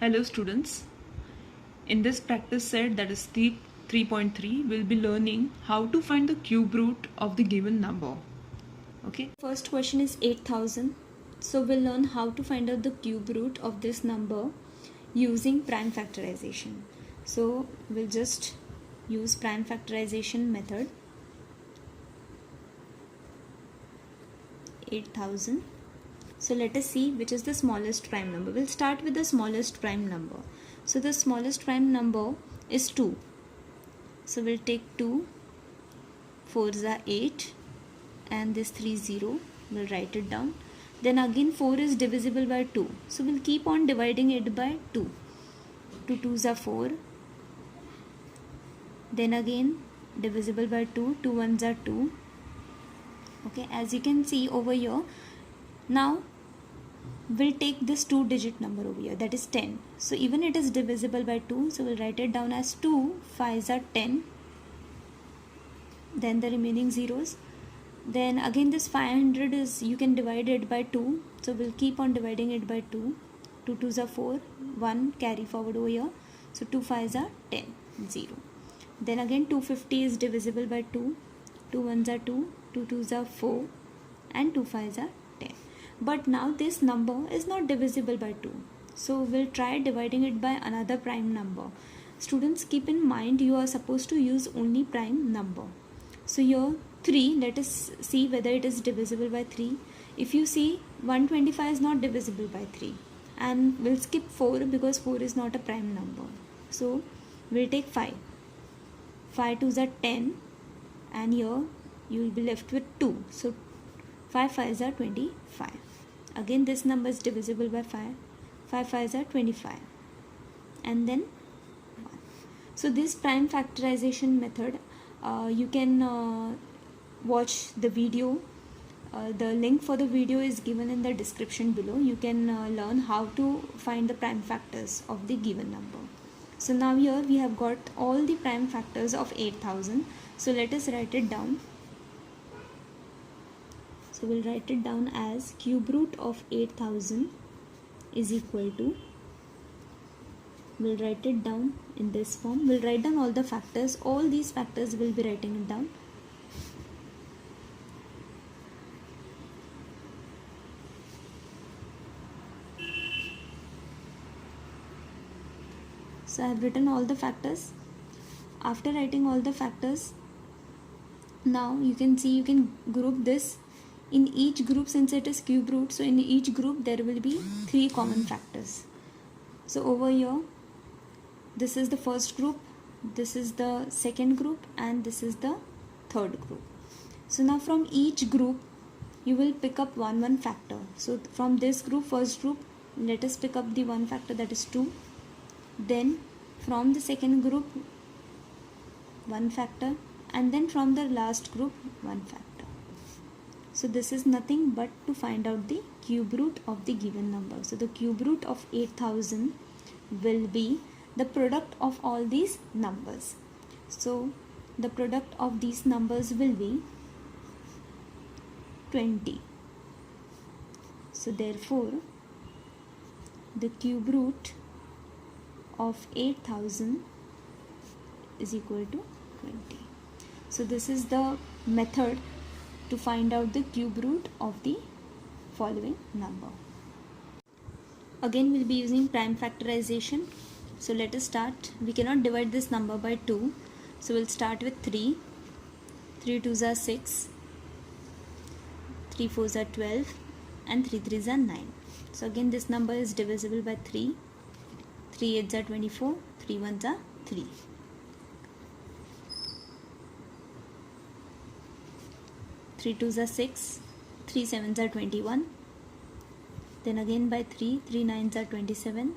Hello students, in this practice set, that is 3.3, we'll be learning how to find the cube root of the given number. Okay. First question is 8000. So we'll learn how to find out the cube root of this number using prime factorization. So we'll just use prime factorization method. 8000. So let us see which is the smallest prime number. We'll start with the smallest prime number. So the smallest prime number is 2. So we'll take 2, 4s are 8, and this 30, we'll write it down. Then again 4 is divisible by 2. So we'll keep on dividing it by 2. 2 2s are 4. Then again divisible by 2. 2 1s are 2. Okay, as you can see over here, now we'll take this 2-digit number over here, that is 10. So even it is divisible by 2, so we'll write it down as 2 5s are 10. Then the remaining zeros. Then again this 500 is, you can divide it by 2, so we'll keep on dividing it by 2. 2 2s are 4, 1 carry forward over here, so 2 5s are 10, 0. Then again 250 is divisible by 2. 2 1s are 2, 2 2s are 4, and 2 5s are 10. But now this number is not divisible by 2, so we'll try dividing it by another prime number. Students, keep in mind you are supposed to use only prime number. So here 3, let us see whether it is divisible by 3. If you see, 125 is not divisible by 3, and we'll skip 4 because 4 is not a prime number. So we'll take 5. 5 2s are 10, and here you will be left with 2. So 5 5s are 25. Again this number is divisible by 5. 5 5s are 25, and then 1. So this prime factorization method, you can watch the video. The link for the video is given in the description below. You can learn how to find the prime factors of the given number. So now here we have got all the prime factors of 8000. So let us write it down. So we'll write it down as cube root of 8000 is equal to, we'll write it down in this form. We'll write down all the factors. All these factors we'll be writing it down. So I have written all the factors. After writing all the factors, now you can see you can group this. In each group, since it is cube root, so in each group there will be 3 common factors. So over here, this is the first group, this is the second group, and this is the third group. So now from each group you will pick up one factor. So from this group, first group, let us pick up the one factor, that is 2. Then from the second group, one factor, and then from the last group, one factor. So this is nothing but to find out the cube root of the given number. So the cube root of 8000 will be the product of all these numbers. So the product of these numbers will be 20. So therefore the cube root of 8000 is equal to 20. So this is the method to find out the cube root of the following number. Again we'll be using prime factorization. So let us start. We cannot divide this number by 2, so we'll start with 3. 3 2s are 6, 3 4s are 12, and 3 3s are 9. So again this number is divisible by 3. 3 8s are 24, 3 1s are 3. 3 2s are 6, 3 7s are 21. Then again by 3, 3 9s are 27,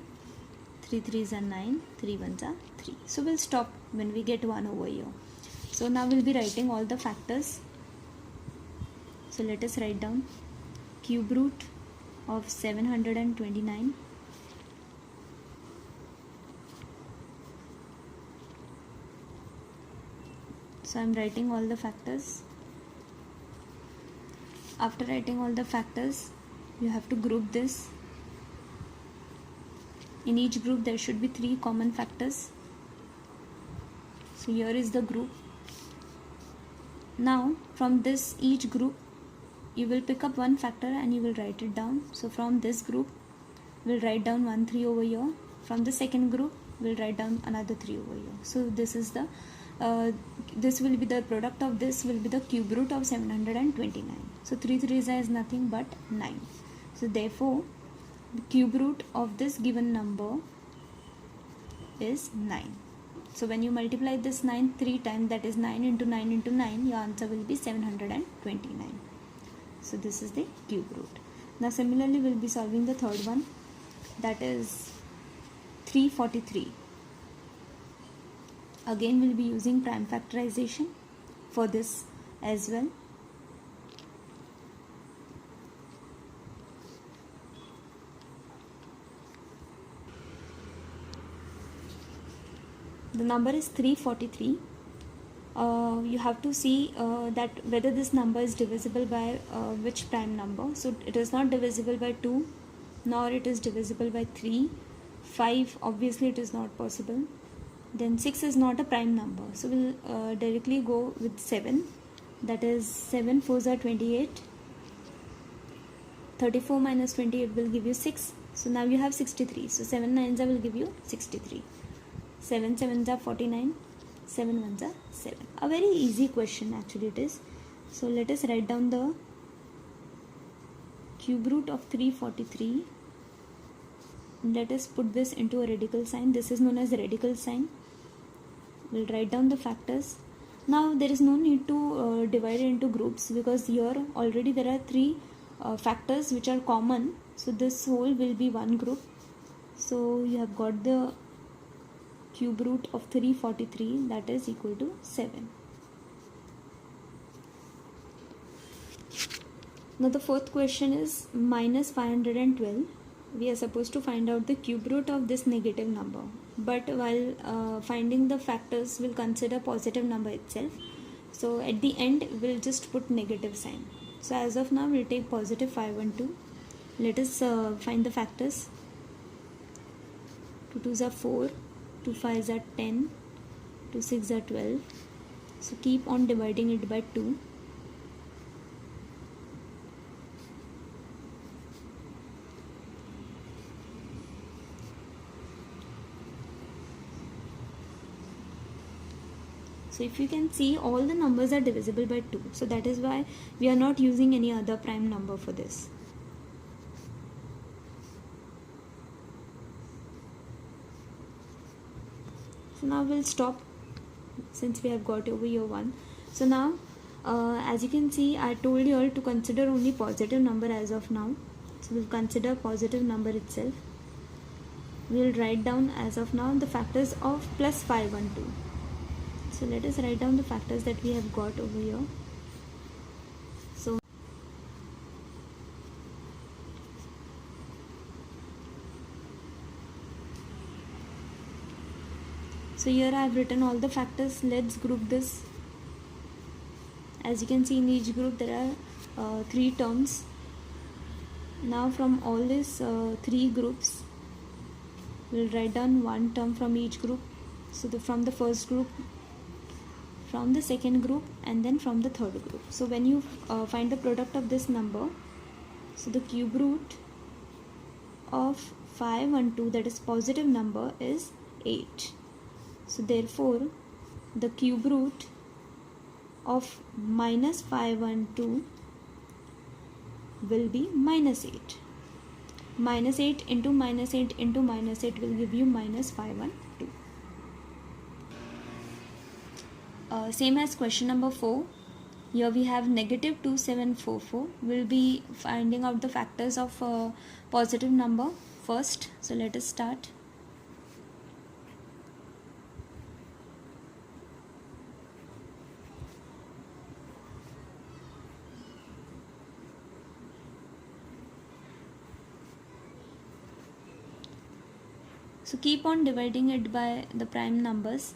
3 3s are 9, 3 1s are 3. So we'll stop when we get 1 over here. So now we'll be writing all the factors. So let us write down cube root of 729. So I'm writing all the factors. After writing all the factors, you have to group this. In each group there should be 3 common factors. So here is the group. Now from this each group you will pick up one factor and you will write it down. So from this group we'll write down 1 3 over here. From the second group we'll write down another 3 over here. So this is the this will be the product of this will be the cube root of 729. So 3 3s is nothing but 9. So therefore the cube root of this given number is 9. So when you multiply this 9 3 times, that is 9 into 9 into 9, your answer will be 729. So this is the cube root. Now similarly we'll be solving the third one, that is 343. Again we'll be using prime factorization for this as well. The number is 343. You have to see that whether this number is divisible by which prime number. So it is not divisible by 2, nor it is divisible by 3. 5 obviously it is not possible. Then 6 is not a prime number. So we'll directly go with 7. That is 7 4s are 28. 34 minus 28 will give you 6. So now you have 63. So 7 9s will give you 63. 7 7s are 49. 7 1s are 7. A very easy question actually it is. So let us write down the cube root of 343. Let us put this into a radical sign. This is known as radical sign. We'll write down the factors. Now there is no need to divide it into groups, because here already there are 3 factors which are common. So this whole will be one group. So you have got the cube root of 343, that is equal to 7. Now the fourth question is minus 512. We are supposed to find out the cube root of this negative number, but while finding the factors we'll consider positive number itself. So at the end we'll just put negative sign. So as of now we'll take positive 512. Let us find the factors. 2 2s are 4, 2 5s are 10, 2 6s are 12. So keep on dividing it by 2. So if you can see, all the numbers are divisible by 2. So that is why we are not using any other prime number for this. So now we'll stop, since we have got over here 1. So now as you can see, I told you all to consider only positive number as of now. So we'll consider positive number itself. We'll write down as of now the factors of plus 512. So let us write down the factors that we have got over here. So here I have written all the factors. Let's group this. As you can see, in each group there are 3 terms. Now from all these 3 groups, we'll write down one term from each group. So from the first group, from the second group, and then from the third group. So when you find the product of this number, so the cube root of 512, that is positive number, is 8. So therefore the cube root of minus 512 will be minus 8. Minus 8 into minus 8 into minus 8 will give you minus 512. Same as question number 4. Here we have negative 2744. We'll be finding out the factors of positive number first. So let us start. So keep on dividing it by the prime numbers.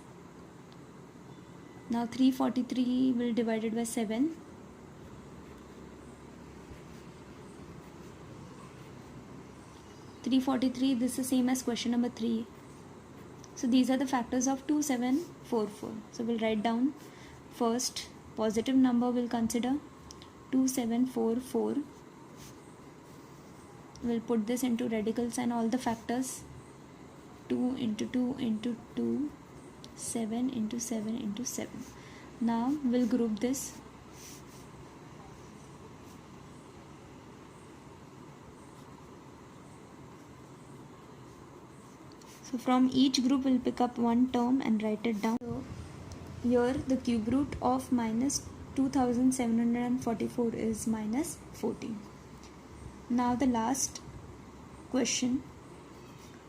Now 343 will divide it by 7. 343, this is same as question number 3. So these are the factors of 2744. So we'll write down first positive number, we'll consider 2744. We'll put this into radicals and all the factors. 2 into 2 into 2, 7 into 7 into 7. Now we'll group this. So from each group we'll pick up one term and write it down. So here the cube root of minus 2744 is minus 14. Now the last question,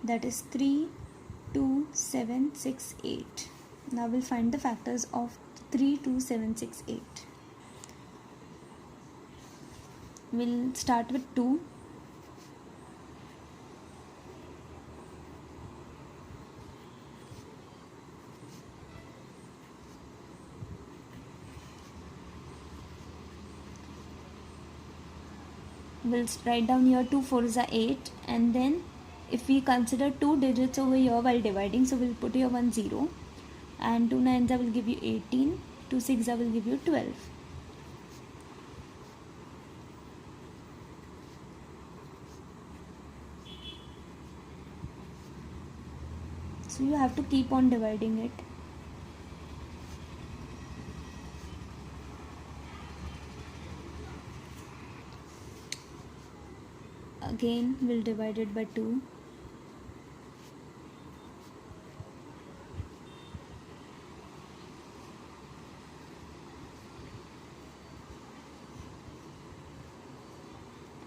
that is 32768. Now we'll find the factors of 32768. We'll start with 2. We'll write down here 2 4s are 8, and then if we consider 2 digits over here while dividing, so we'll put here 1 0, and 2 9s will give you 18, 2 6 will give you 12. So you have to keep on dividing it. Again we'll divide it by 2.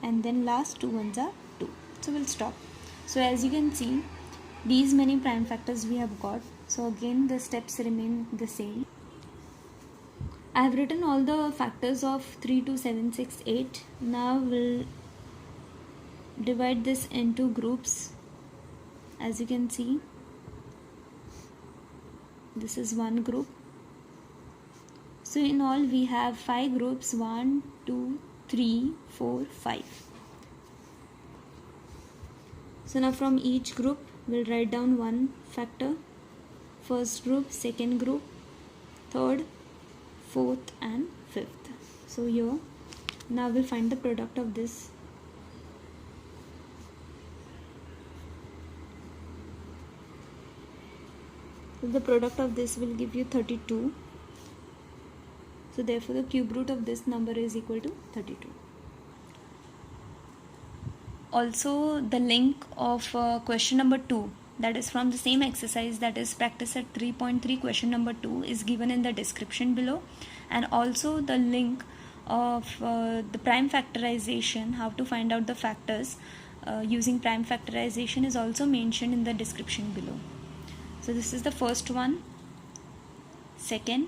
And then last 2 ones are 2. So we'll stop. So as you can see, these many prime factors we have got. So again the steps remain the same. I have written all the factors of 32768. Now we'll divide this into groups. As you can see, this is one group. So in all we have 5 groups, 1 2 3 4 5. So now from each group we'll write down one factor. First group, second group, third, fourth and fifth. So here now we'll find the product of this. The product of this will give you 32. So therefore the cube root of this number is equal to 32. Also the link of question number 2, that is from the same exercise, that is practice set 3.3 question number 2, is given in the description below, and also the link of the prime factorization, how to find out the factors using prime factorization, is also mentioned in the description below. So this is the first one, second,